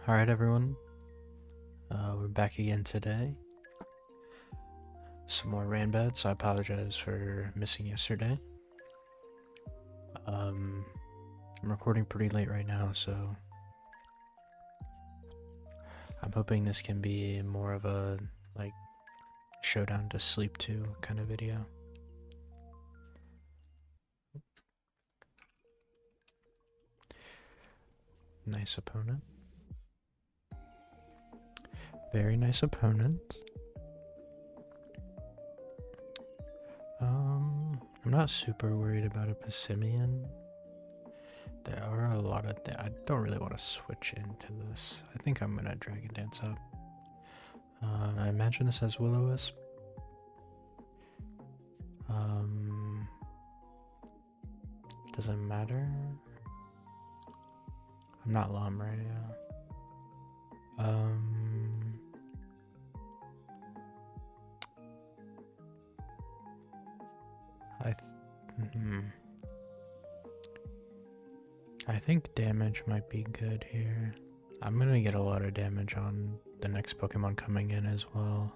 Alright, everyone. We're back again today. Some more rain beds. I apologize for missing yesterday. I'm recording pretty late right now, so I'm hoping this can be more of a showdown to sleep to kind of video. Nice opponent. Very nice opponent. I'm not super worried about a Pessimian. There are a lot of I don't really want to switch into this. I think I'm gonna Dragon Dance up. I imagine this has Will-O-Wisp. Doesn't matter. I'm not Lom right now. I think damage might be good here. I'm gonna get a lot of damage on the next Pokemon coming in as well.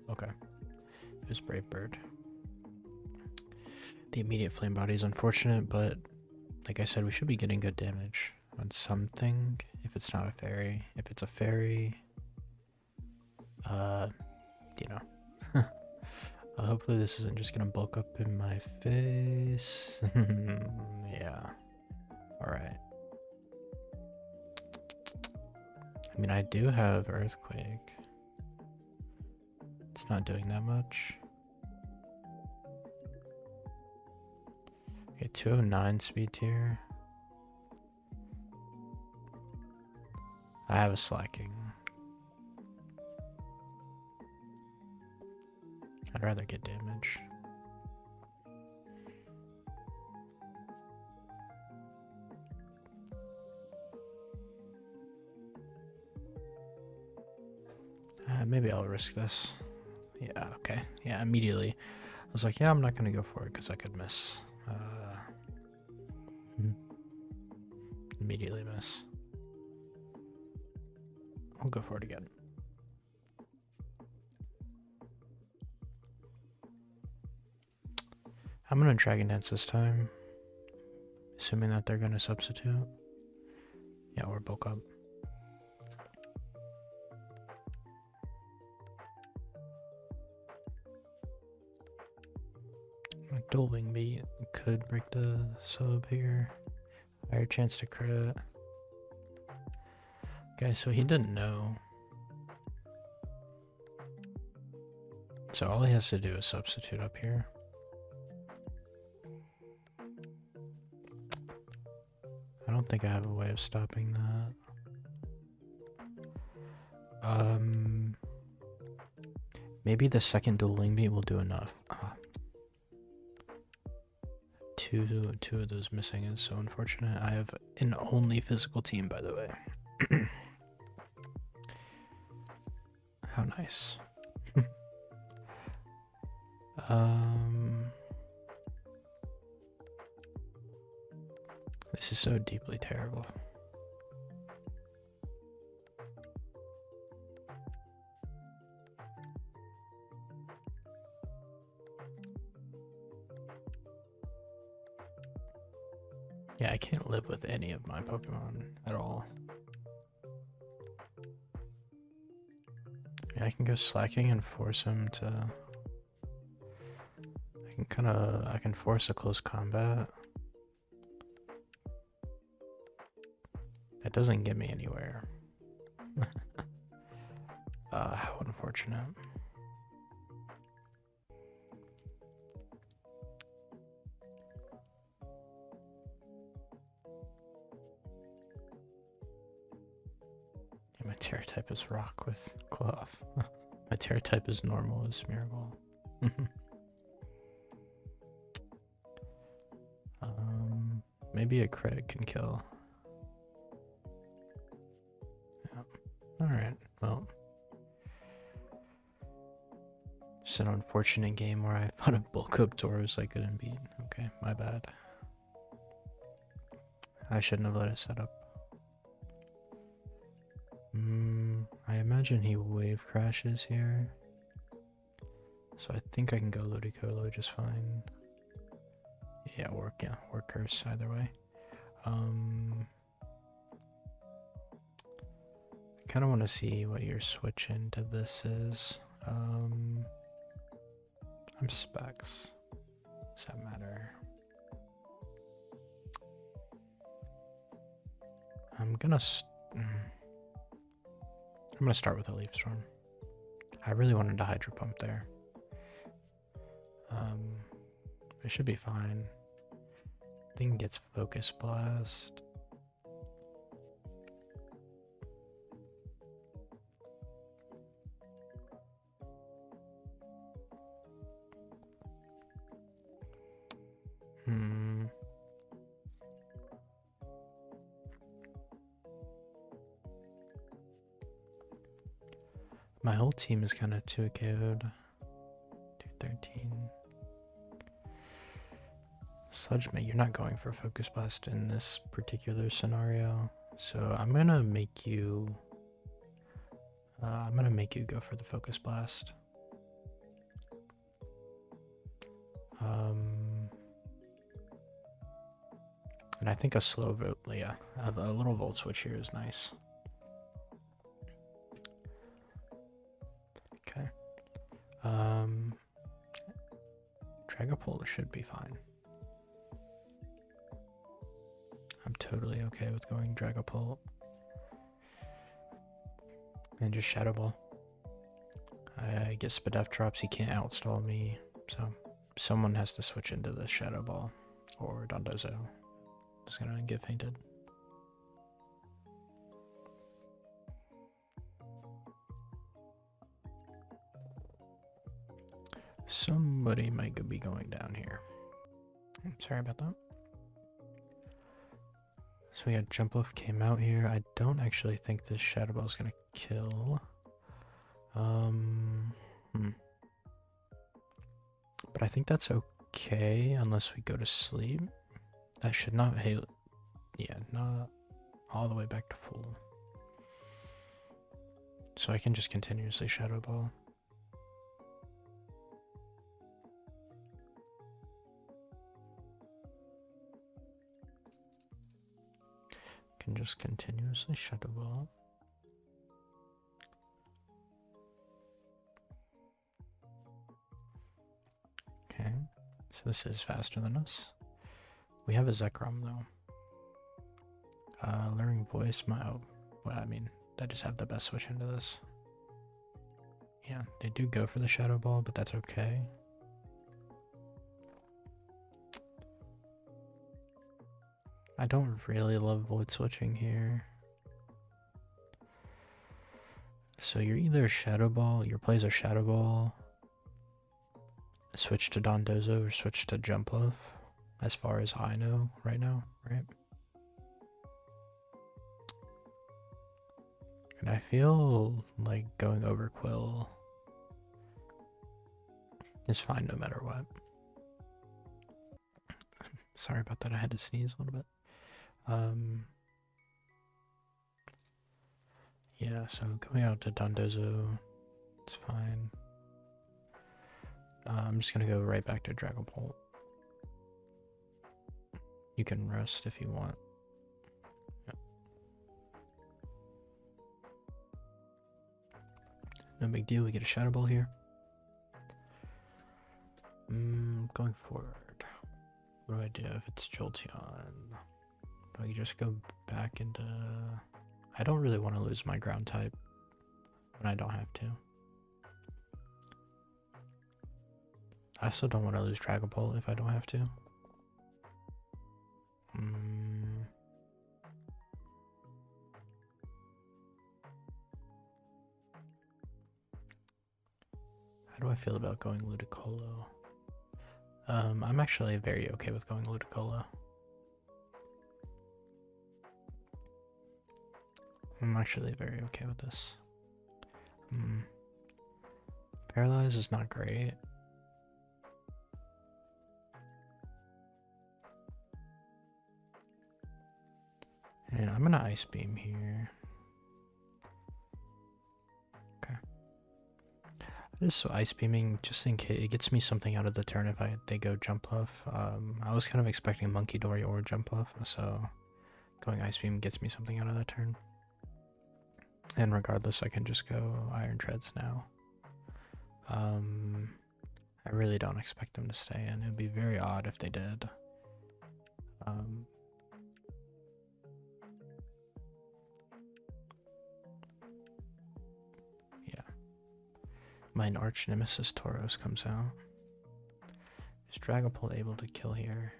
Okay. It was Brave Bird. The immediate Flame Body is unfortunate, but like I said, we should be getting good damage on something if it's not a fairy. If it's a fairy, you know. Hopefully this isn't just gonna bulk up in my face. Yeah. Alright. I mean, I do have Earthquake. It's not doing that much. Okay, 209 speed tier. I have a slacking. I'd rather get damage. Maybe I'll risk this. Yeah, okay. Yeah, immediately. I was like, yeah, I'm not gonna go for it because I could miss. Immediately miss. I'll go for it again. I'm gonna Dragon Dance this time, assuming that they're gonna substitute. Yeah, we're bulk up. My Dual Wing Beat could break the sub here. Higher chance to crit. Okay, so he didn't know. So all he has to do is substitute up here. I don't think I have a way of stopping that. Maybe the second Dual Wing Beat will do enough. Two of those missing is so unfortunate. I have an only physical team, by the way. How nice. This is so deeply terrible. Yeah, I can't live with any of my Pokemon at all. Yeah, I can go slacking and force him to... I can force a close combat. That doesn't get me anywhere. How unfortunate. Yeah, my Terra type is Rock with Cloth. My Terra type is normal as Smeargle. Maybe a crit can kill. Yeah. Alright, well. Just an unfortunate game where I fought a bulk up Tauros I couldn't beat. Okay, my bad. I shouldn't have let it set up. imagine he wave crashes here. So I think I can go Ludicolo just fine. Yeah, or curse either way. I kind of want to see what your switch into this is. I'm specs. Does that matter? I'm gonna start with a Leaf Storm. I really wanted to Hydro Pump there. It should be fine. Thing gets Focus Blast. My whole team is kind of 2KO'd. 213. Sludge Mate, you're not going for Focus Blast in this particular scenario. So I'm gonna make you go for the Focus Blast. And I think a slow vote, yeah, a little Volt Switch here is nice. Okay. Dragapult should be fine. I'm totally okay with going Dragapult. And just Shadow Ball. I get Spadef drops, he can't outstall me, so someone has to switch into the Shadow Ball or Dondozo. Just gonna get fainted. Somebody might be going down here. Sorry about that. So we had Jumpluff came out here. I don't actually think this Shadow Ball is gonna kill. But I think that's okay unless we go to sleep. That should not hail. Yeah, not all the way back to full. So I can just continuously Shadow Ball. Can just continuously Shadow Ball. Okay, so this is faster than us. We have a Zekrom though. Learning Voice, well, I mean, I just have the best switch into this. Yeah, they do go for the Shadow Ball, but that's okay. I don't really love Void Switching here. So you're either Shadow Ball, your plays are Shadow Ball, switch to Dondozo, or switch to Jumpluff, as far as I know right now, right? And I feel like going over Quill is fine no matter what. Sorry about that, I had to sneeze a little bit. Yeah, so going out to Dondozo, it's fine. I'm just gonna go right back to Dragapult. You can rest if you want. Yep. No big deal, we get a Shadow Ball here. Going forward. What do I do if it's Jolteon? Do I just go back into... I don't really want to lose my ground type when I don't have to. I also don't want to lose Dragapult if I don't have to. How do I feel about going Ludicolo? I'm actually very okay with going Ludicolo. I'm actually very okay with this. Paralyze is not great. And I'm gonna Ice Beam here. Just ice beaming, just in case it gets me something out of the turn if they go jump off. I was kind of expecting monkey dory or jump off, so going ice beam gets me something out of that turn. And regardless, I can just go iron treads now. I really don't expect them to stay in. It would be very odd if they did. Yeah. My arch nemesis Tauros comes out. Is Dragapult able to kill here?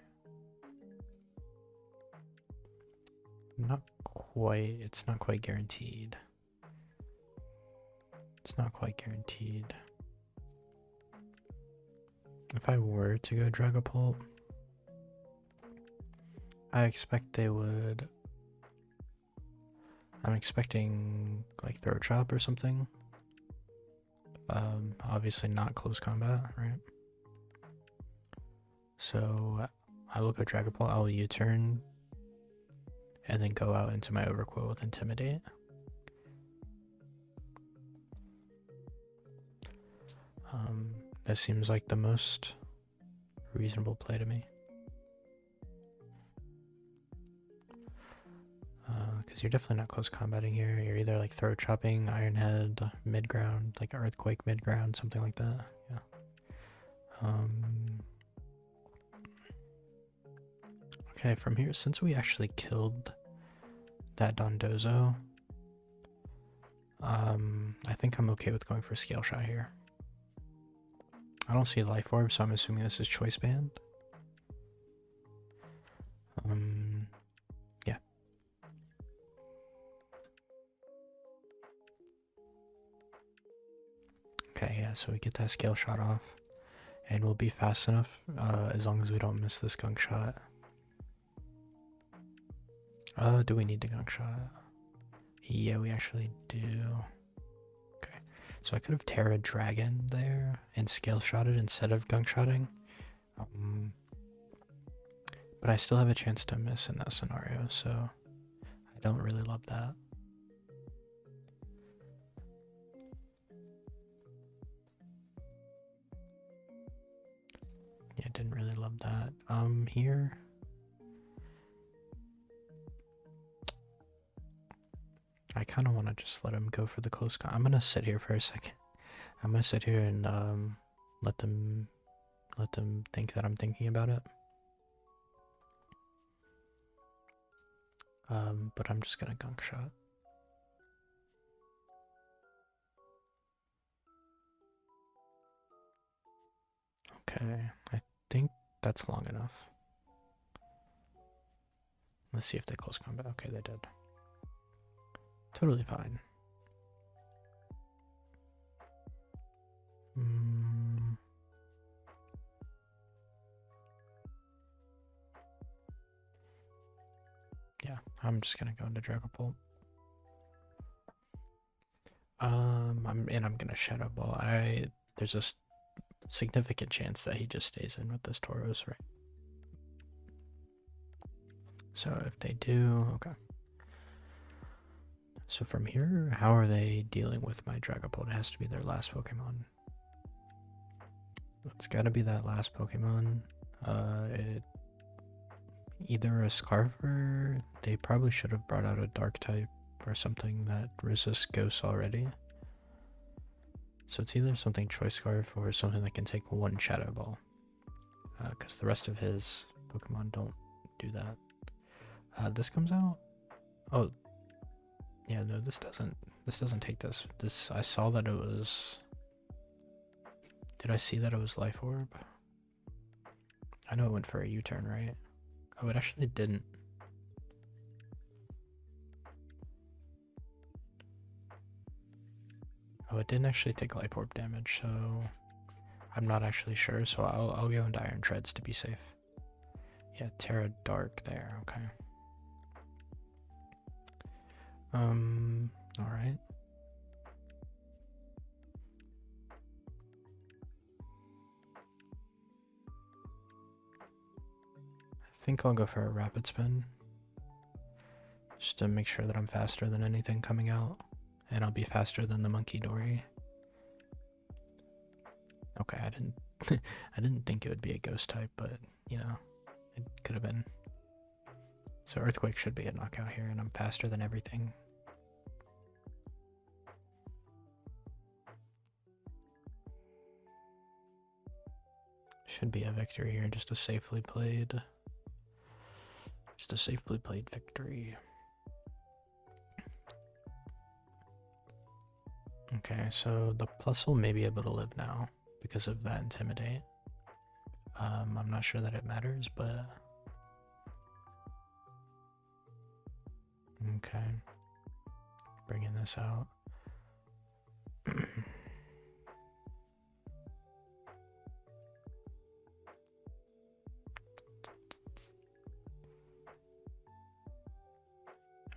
Not quite. It's not quite guaranteed. It's not quite guaranteed. If I were to go Dragapult, I expect they would. I'm expecting like Throat Chop or something. Obviously not close combat, right? So I will go Dragapult, I'll U-turn, and then go out into my Overqwil with Intimidate. That seems like the most reasonable play to me. Because you're definitely not close combating here. You're either like Throat Chopping, Iron Head, mid ground, like Earthquake mid ground, something like that. Yeah. Okay, from here, since we actually killed that Dondozo, I think I'm okay with going for Scale Shot here. I don't see Life Orb, so I'm assuming this is Choice Band. Yeah. Okay, yeah, so we get that Scale Shot off. And we'll be fast enough, as long as we don't miss this Gunk Shot. Do we need the Gunk Shot? Yeah, we actually do. Okay, so I could have Terra Dragon there and Scale Shotted instead of Gunk Shotting. But I still have a chance to miss in that scenario, so I don't really love that. Yeah, didn't really love that. Here. I kind of want to just let him go for the close I'm going to sit here for a second. I'm going to sit here and let them think that I'm thinking about it. But I'm just going to Gunk Shot. Okay, I think that's long enough. Let's see if they close combat. Okay, they did. Totally fine. Yeah, I'm just gonna go into Dragapult. I'm gonna Shadow Ball. There's a significant chance that he just stays in with this Tauros, right? So if they do, okay. So from here, how are they dealing with my Dragapult? It has to be their last Pokemon. It's gotta be that last Pokemon. Either a Scarfer, they probably should have brought out a Dark type or something that resists Ghosts already. So it's either something Choice Scarf or something that can take one Shadow Ball. Because the rest of his Pokemon don't do that. This comes out? Oh, yeah, no, this doesn't take this. I saw that it was... Did I see that it was Life Orb? I know it went for a U-turn, right? Oh, it actually didn't. Oh, it didn't actually take Life Orb damage, so I'm not actually sure, so I'll go into Iron Treads to be safe. Yeah, Terra Dark there, okay. Alright. I think I'll go for a Rapid Spin. Just to make sure that I'm faster than anything coming out. And I'll be faster than the Monkey Dory. Okay, I didn't I didn't think it would be a ghost type, but you know, it could have been. So Earthquake should be a knockout here, and I'm faster than everything. Should be a victory here, just a safely played victory. Okay, so the plus will may be able to live now because of that Intimidate. I'm not sure that it matters, but okay. Bringing this out. I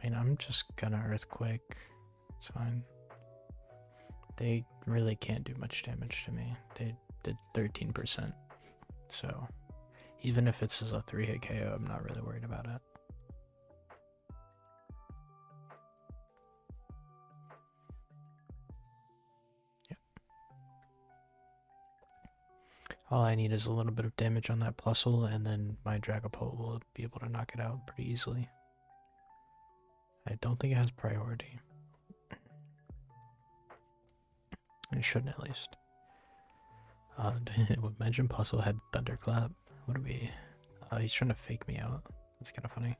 mean, I'm just gonna Earthquake. It's fine. They really can't do much damage to me. They did 13%. So, even if it's a 3-hit KO, I'm not really worried about it. Yep. All I need is a little bit of damage on that Plusle, and then my Dragapult will be able to knock it out pretty easily. I don't think it has priority. It shouldn't, at least. Imagine Plusle had Thunderclap. What are we? He's trying to fake me out. That's kind of funny.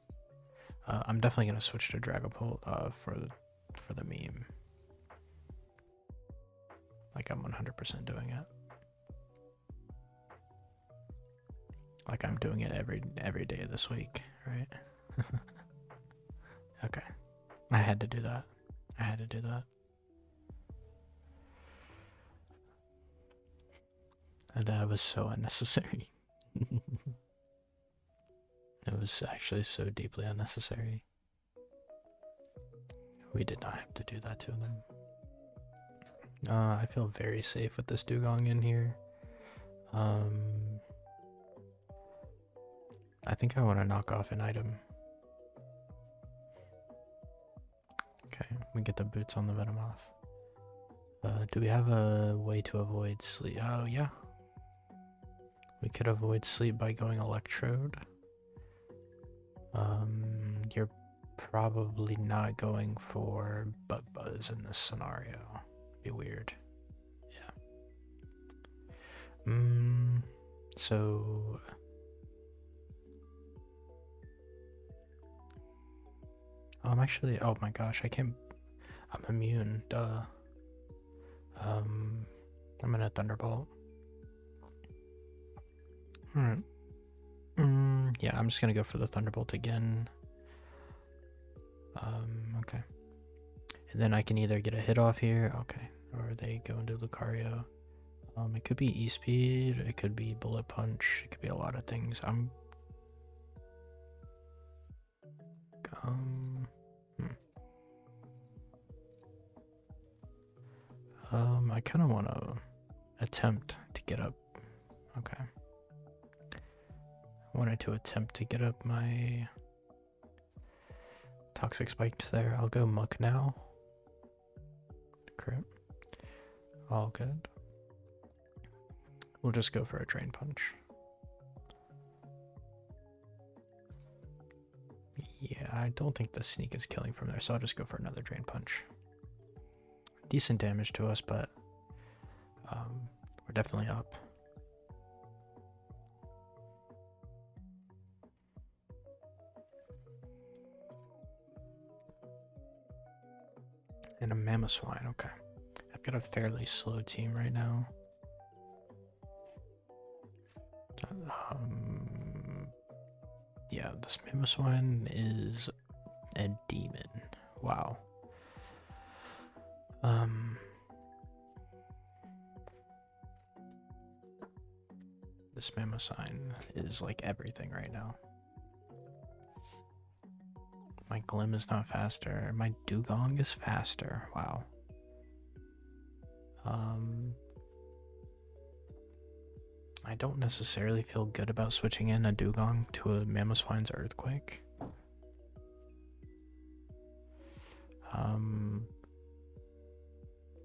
I'm definitely gonna switch to Dragapult for the meme. Like I'm 100% doing it. Like I'm doing it every day of this week, right? Okay. I had to do that. I had to do that. And that was so unnecessary. It was actually so deeply unnecessary. We did not have to do that to them. I feel very safe with this Dugong in here. I think I want to knock off an item. Okay, we get the boots on the Venomoth. Do we have a way to avoid sleep? Oh, yeah. We could avoid sleep by going Electrode. You're probably not going for Bug Buzz in this scenario. Be weird. Yeah. So I'm actually, oh my gosh, I'm immune, duh. I'm gonna Thunderbolt. Alright. Yeah, I'm just gonna go for the Thunderbolt again. Okay. And then I can either get a hit off here, okay, or they go into Lucario. It could be E-Speed, it could be Bullet Punch, it could be a lot of things. I kind of want to attempt to get up. Okay. I wanted to attempt to get up my Toxic Spikes there. I'll go Muck now. Crit. All good. We'll just go for a Drain Punch. Yeah, I don't think the Sneak is killing from there, so I'll just go for another Drain Punch. Decent damage to us, but we're definitely up. And a Mamoswine, okay. I've got a fairly slow team right now. Yeah, this Mamoswine is a demon. Wow. This Mamoswine is like everything right now. My Glim is not faster. My Dugong is faster. Wow. I don't necessarily feel good about switching in a Dugong to a Mamoswine's Earthquake.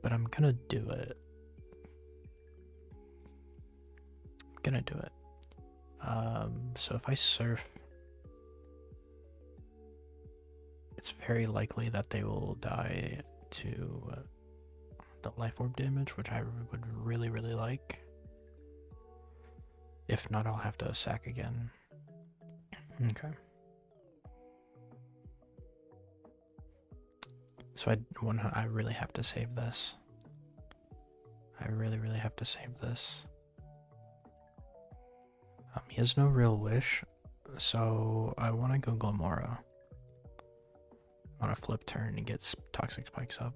But I'm gonna do it. gonna do it. So if I surf, it's very likely that they will die to the life orb damage, which I would really, really like. If not, I'll have to sack again. Okay. So I really have to save this. I really, really have to save this. He has no real wish, so I want to go Glamora on a flip turn and get toxic spikes up.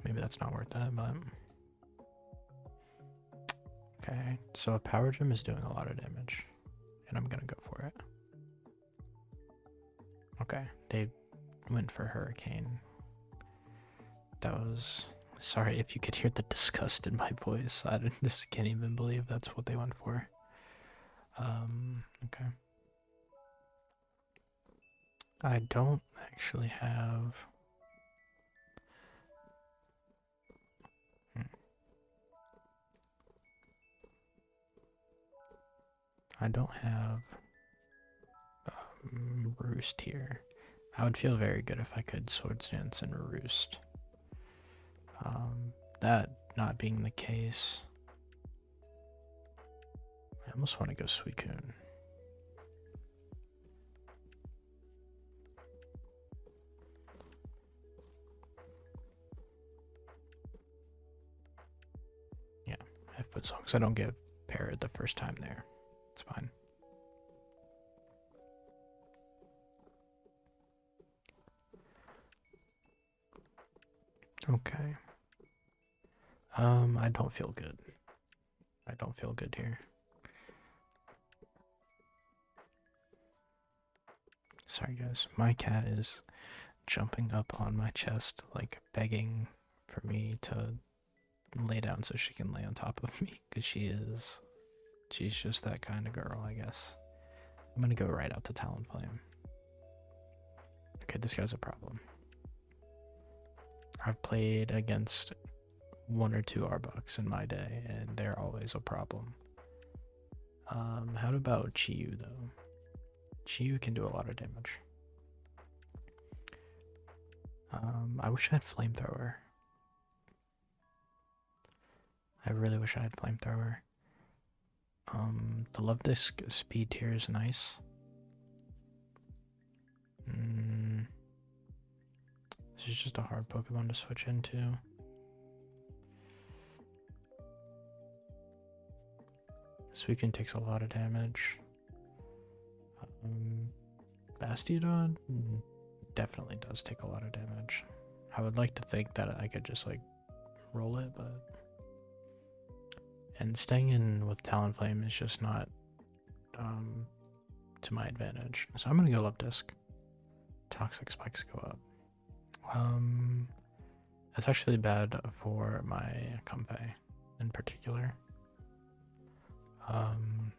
Maybe that's not worth that, but okay. So a power gem is doing a lot of damage, and I'm gonna go for it. Okay, they went for Hurricane. That was, sorry if you could hear the disgust in my voice. I just can't even believe that's what they went for. Okay. I don't actually have. I don't have Roost here. I would feel very good if I could Swords Dance and Roost. That not being the case, I almost want to go Suicune. Yeah, as long as I don't get parried the first time there, it's fine. Okay. I don't feel good. I don't feel good here. Sorry guys, my cat is jumping up on my chest, like begging for me to lay down so she can lay on top of me, because she's just that kind of girl, I guess. I'm gonna go right out to Talonflame. Okay, this guy's a problem. I've played against 1 or 2 Arbucks in my day, and they're always a problem. How about Chiyu, though? Chiyu can do a lot of damage. I wish I had Flamethrower. I really wish I had Flamethrower. The Love Disc speed tier is nice. This is just a hard Pokemon to switch into. Suicune takes a lot of damage. Bastiodon definitely does take a lot of damage. I would like to think that I could just like roll it, but and staying in with Talonflame is just not to my advantage. So I'm gonna go Love Disc. Toxic spikes go up. That's actually bad for my Comfey in particular. I'm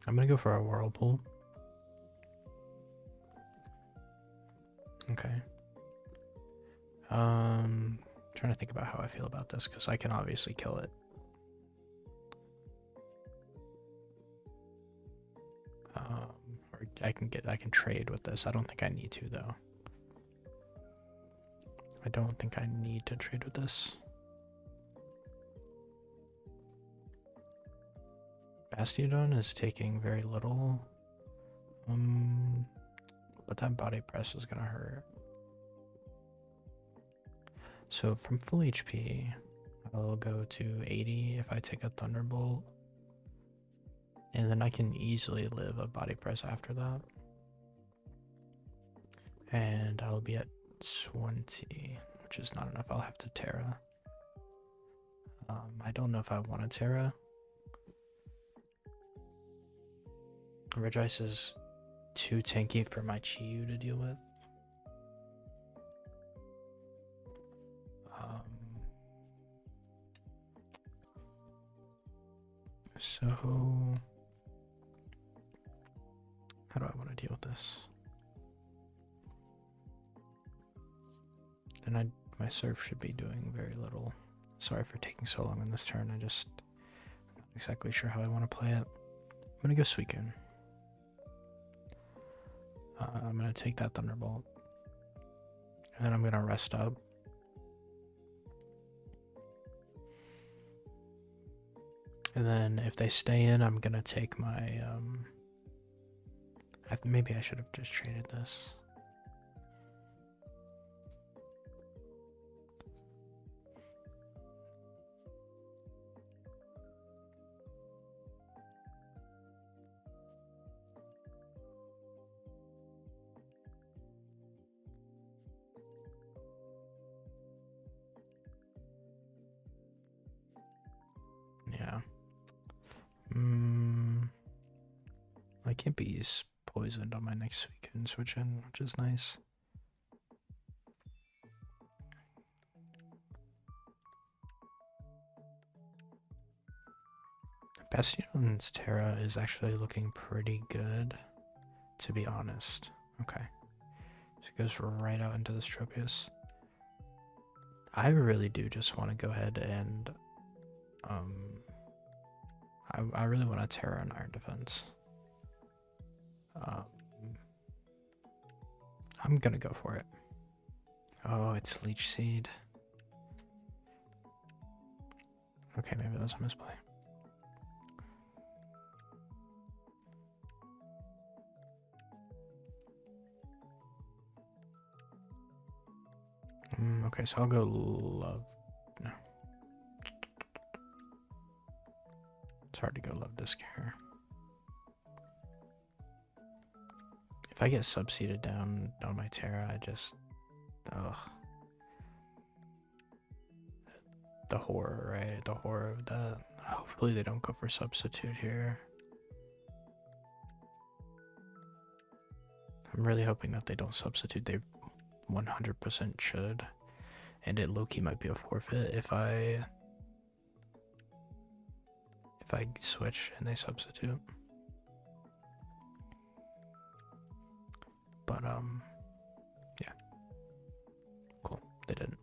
gonna go for a Whirlpool. Okay. Trying to think about how I feel about this, because I can obviously kill it. Or I can trade with this. I don't think I need to though. I don't think I need to trade with this. Bastiodon is taking very little. But that body press is gonna hurt. So from full HP, I'll go to 80 if I take a Thunderbolt. And then I can easily live a body press after that. And I'll be at 20, which is not enough. I'll have to Terra. I don't know if I want to Terra. Regice is too tanky for my Chiyu to deal with. So how do I want to deal with this? And my surf should be doing very little. Sorry for taking so long on this turn. I just exactly sure how I want to play it. I'm gonna go Suicune. I'm gonna take that Thunderbolt. And then I'm gonna rest up. And then if they stay in, I'm gonna take my maybe I should have just traded this. Yeah. I can't be poisoned on my next weekend switch in, which is nice. Bastion's Terra is actually looking pretty good, to be honest. Okay. So it goes right out into this Tropius. I really do just want to go ahead and I really want a Terra and Iron Defense. I'm gonna go for it. Oh, it's Leech Seed. Okay, maybe that's a misplay. Okay, so I'll go Love. No. It's hard to go Love Disc here. If I get subseeded down on my Terra, I just... Ugh. The horror, right? The horror of that. Hopefully they don't go for substitute here. I'm really hoping that they don't substitute. They 100% should. And it low-key might be a forfeit if I switch and they substitute. But yeah. Cool. They didn't.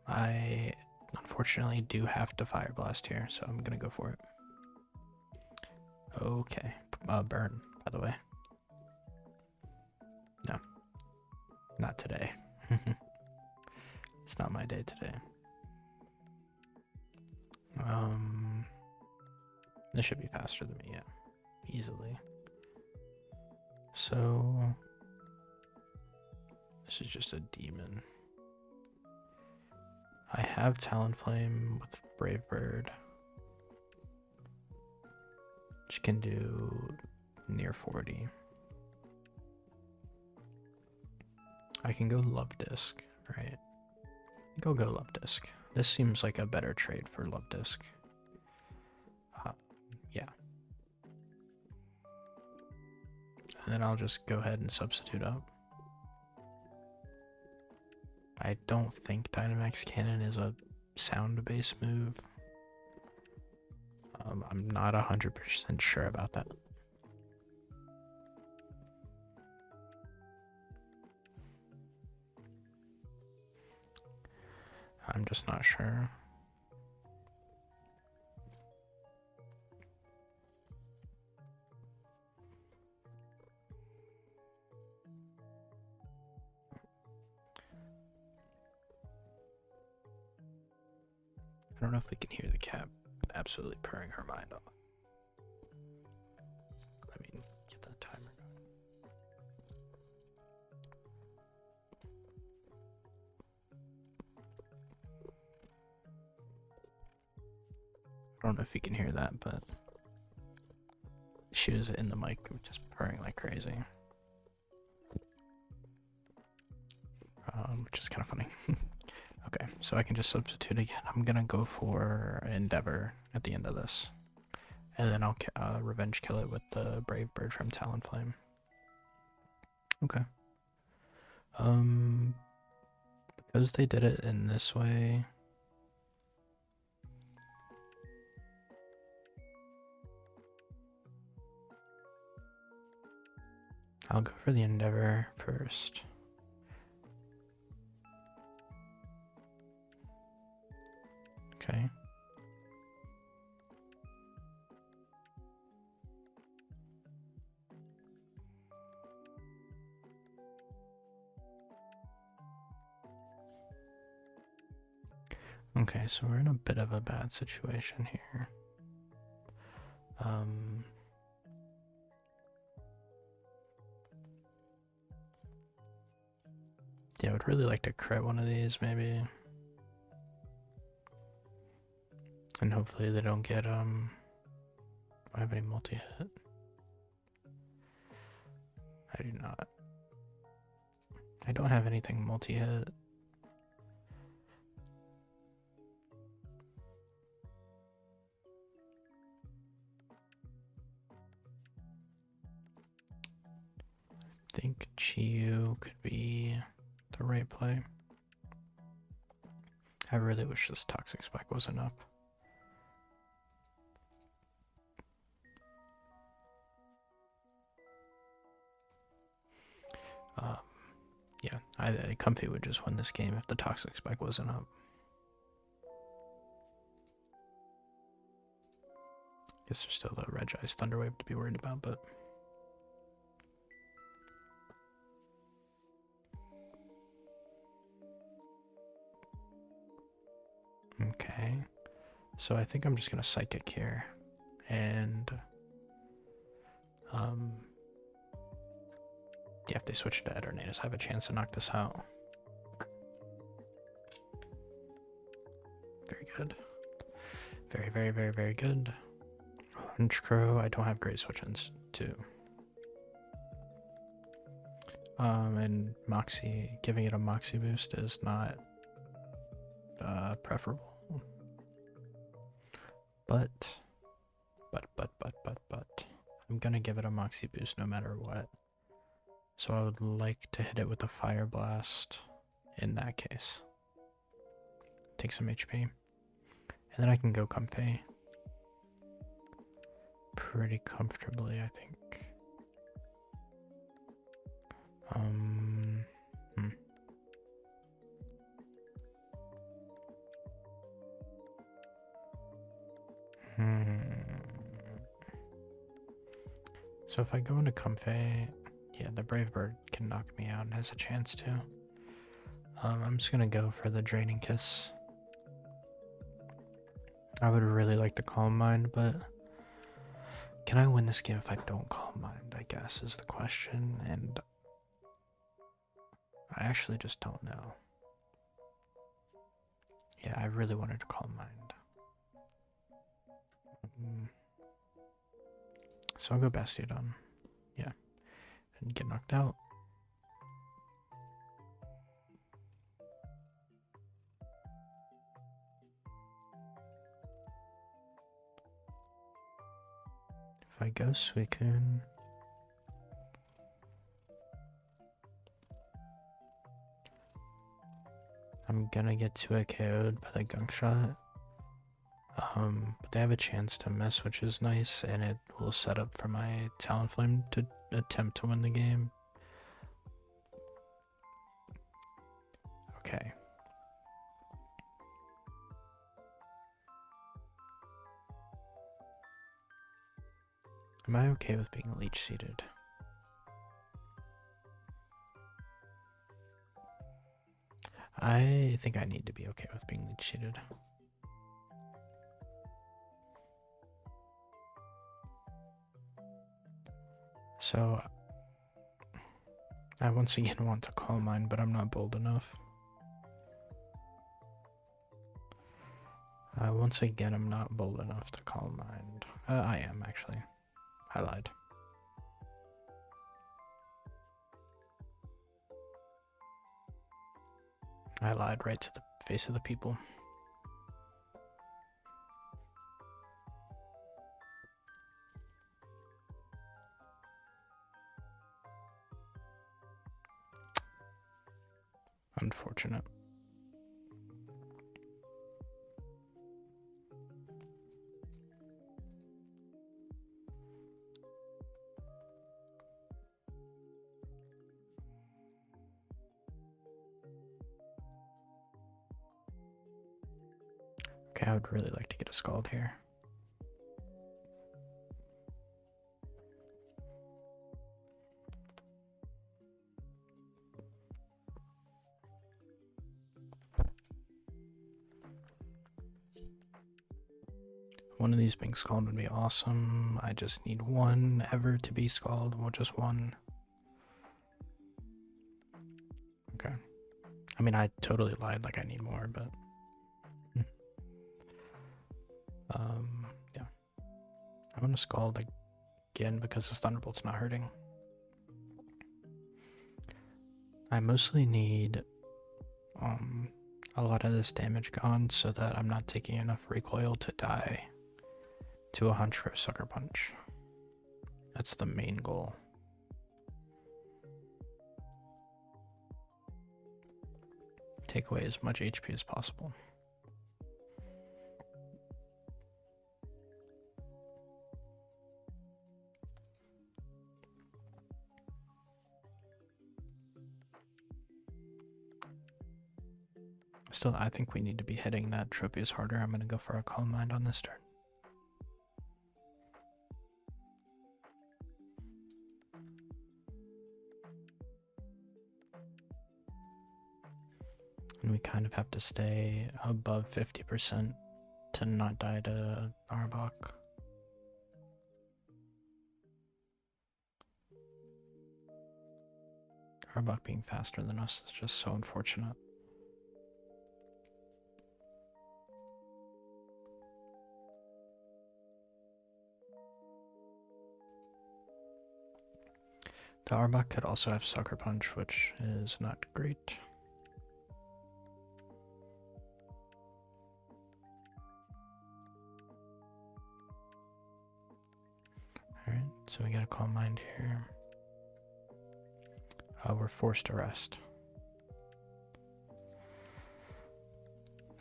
I unfortunately do have to Fire Blast here, so I'm gonna go for it. Okay. Burn, by the way. No. Not today. It's not my day today. This should be faster than me, yeah. Easily. So this is just a demon. I have Talonflame with Brave Bird, which can do near 40. I can go Love Disc, right? Go Love Disc. This seems like a better trade for Love Disc. Yeah. And then I'll just go ahead and substitute up. I don't think Dynamax Cannon is a sound-based move. I'm not 100% sure about that. I'm just not sure. I don't know if we can hear the cat absolutely purring her mind off. I mean, get that timer going. I don't know if you can hear that, but she was in the mic just purring like crazy. Which is kind of funny. Okay, so I can just substitute again. I'm gonna go for Endeavor at the end of this. And then I'll Revenge Kill it with the Brave Bird from Talonflame. Okay. Because they did it in this way... I'll go for the Endeavor first. Okay. Okay, so we're in a bit of a bad situation here. Yeah, I would really like to crit one of these, maybe. And hopefully they don't get, do I have any multi-hit? I do not. I don't have anything multi-hit. I think Chiyu could be the right play. I really wish this toxic spike wasn't up. Yeah, Comfy would just win this game if the toxic spike wasn't up. Guess there's still the Regice Thunderwave to be worried about, but okay. So I think I'm just gonna Psychic here, and yeah, if they switch to Eternatus, I have a chance to knock this out. Very good. Very, very, very, very good. Crow, I don't have great switch-ins too. And Moxie, giving it a Moxie boost is not preferable. But, I'm gonna give it a Moxie boost no matter what. So I would like to hit it with a Fire Blast in that case. Take some HP. And then I can go Comfey. Pretty comfortably, I think. So if I go into Comfey, yeah, the Brave Bird can knock me out and has a chance to. I'm just gonna go for the Draining Kiss. I would really like to Calm Mind, but can I win this game if I don't Calm Mind, I guess, is the question, and I actually just don't know. Yeah, I really wanted to Calm Mind. So I'll go Bastiodon. Yeah. And get knocked out. If I go Suicune, I'm gonna get 2 KO'd by the Gunk Shot. But they have a chance to miss, which is nice, and it will set up for my Talonflame to attempt to win the game. Okay. Am I okay with being leech seated? I think I need to be okay with being leech seated. So I once again want to Calm Mind, but I'm not bold enough. Once again, I'm not bold enough to Calm Mind. I am, actually. I lied. I lied right to the face of the people. Unfortunate. Okay, I would really like to get a Scald here. One of these being scald would be awesome. I just need one ever to be scald. Well, just one. Okay. I mean, I totally lied, like I need more, but yeah. I'm gonna scald again because this Thunderbolt's not hurting. I mostly need a lot of this damage gone so that I'm not taking enough recoil to die to a hunch for a Sucker Punch. That's the main goal. Take away as much HP as possible. Still, I think we need to be hitting that Tropius harder. I'm going to go for a Calm Mind on this turn. And we kind of have to stay above 50% to not die to Arbok. Arbok being faster than us is just so unfortunate. The Arbok could also have Sucker Punch, which is not great. Alright, so we got a Calm Mind here. We're forced to rest.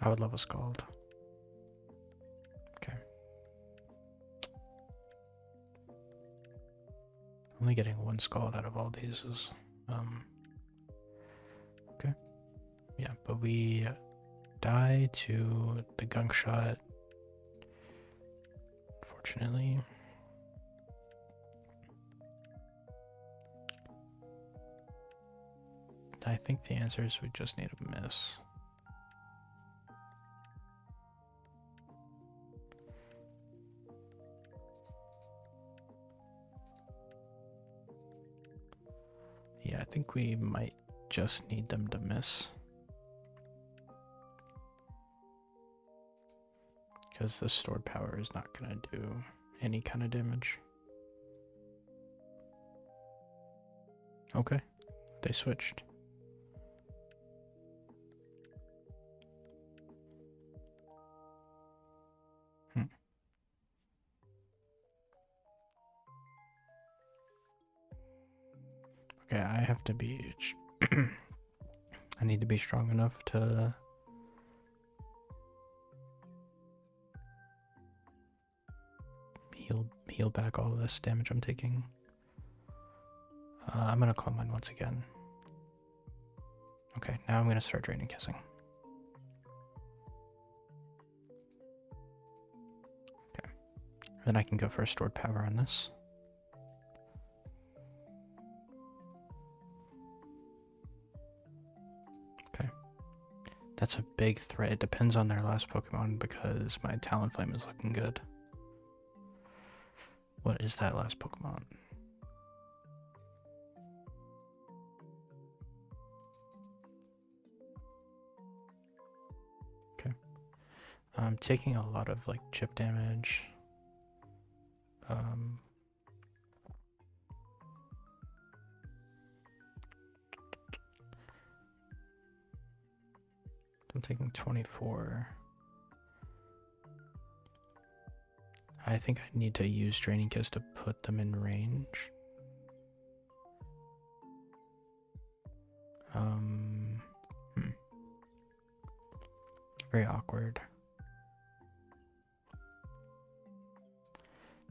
I would love a Scald. Okay. Only getting one Scald out of all these is, okay. Yeah, but we die to the Gunk Shot, unfortunately. I think the answer is we just need a miss. Yeah, I think we might just need them to miss. Because the stored power is not going to do any kind of damage. Okay, they switched. Okay, I have to be... I need to be strong enough to... heal back all this damage I'm taking. I'm gonna Calm Mind once again. Okay, now I'm gonna start Draining Kissing. Okay. Then I can go for a stored power on this. Okay. That's a big threat. It depends on their last Pokemon because my Talonflame is looking good. What is that last Pokemon? Okay. I'm taking a lot of like chip damage. I'm taking 24. I think I need to use Draining Kiss to put them in range. Very awkward.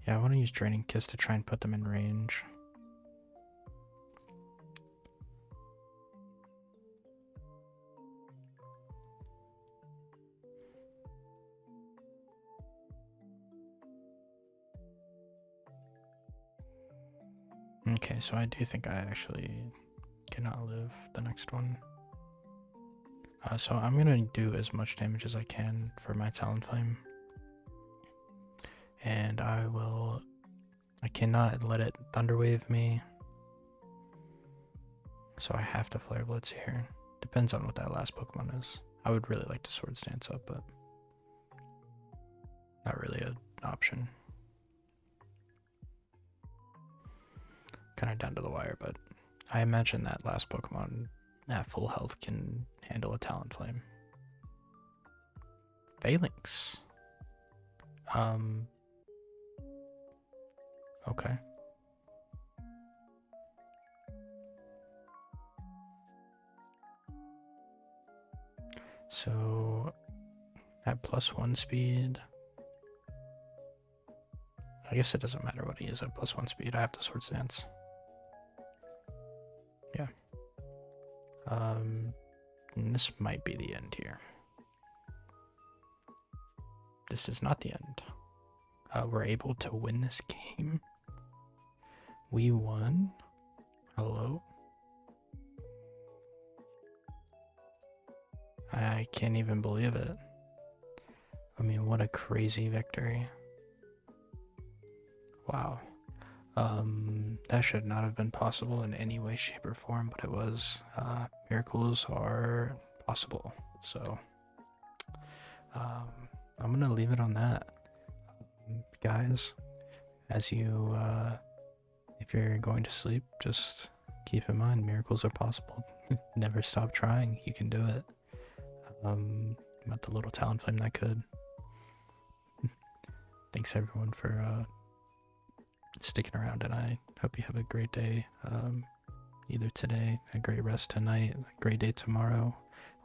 Yeah, I want to use Draining Kiss to try and put them in range. Okay, so I do think I actually cannot live the next one. So I'm gonna do as much damage as I can for my Talonflame. And I cannot let it Thunderwave me. So I have to Flare Blitz here. Depends on what that last Pokemon is. I would really like to Swords Dance up, but not really an option. Kind of down to the wire, but I imagine that last Pokemon at full health can handle a Talonflame. Phalanx. Okay. So at +1 speed, I guess it doesn't matter what he is at +1 speed. I have to Swords Dance. Yeah. And this might be the end here. This is not the end. We're able to win this game. We won. Hello? I can't even believe it. I mean, what a crazy victory. Wow. That should not have been possible in any way, shape, or form, but it was. Miracles are possible. So, I'm gonna leave it on that. Guys, as you, if you're going to sleep, just keep in mind miracles are possible. Never stop trying. You can do it. About the little Talonflame that could. Thanks everyone for sticking around, and I hope you have a great day. Either today, a great rest tonight, a great day tomorrow.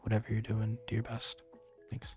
Whatever you're doing, do your best. Thanks.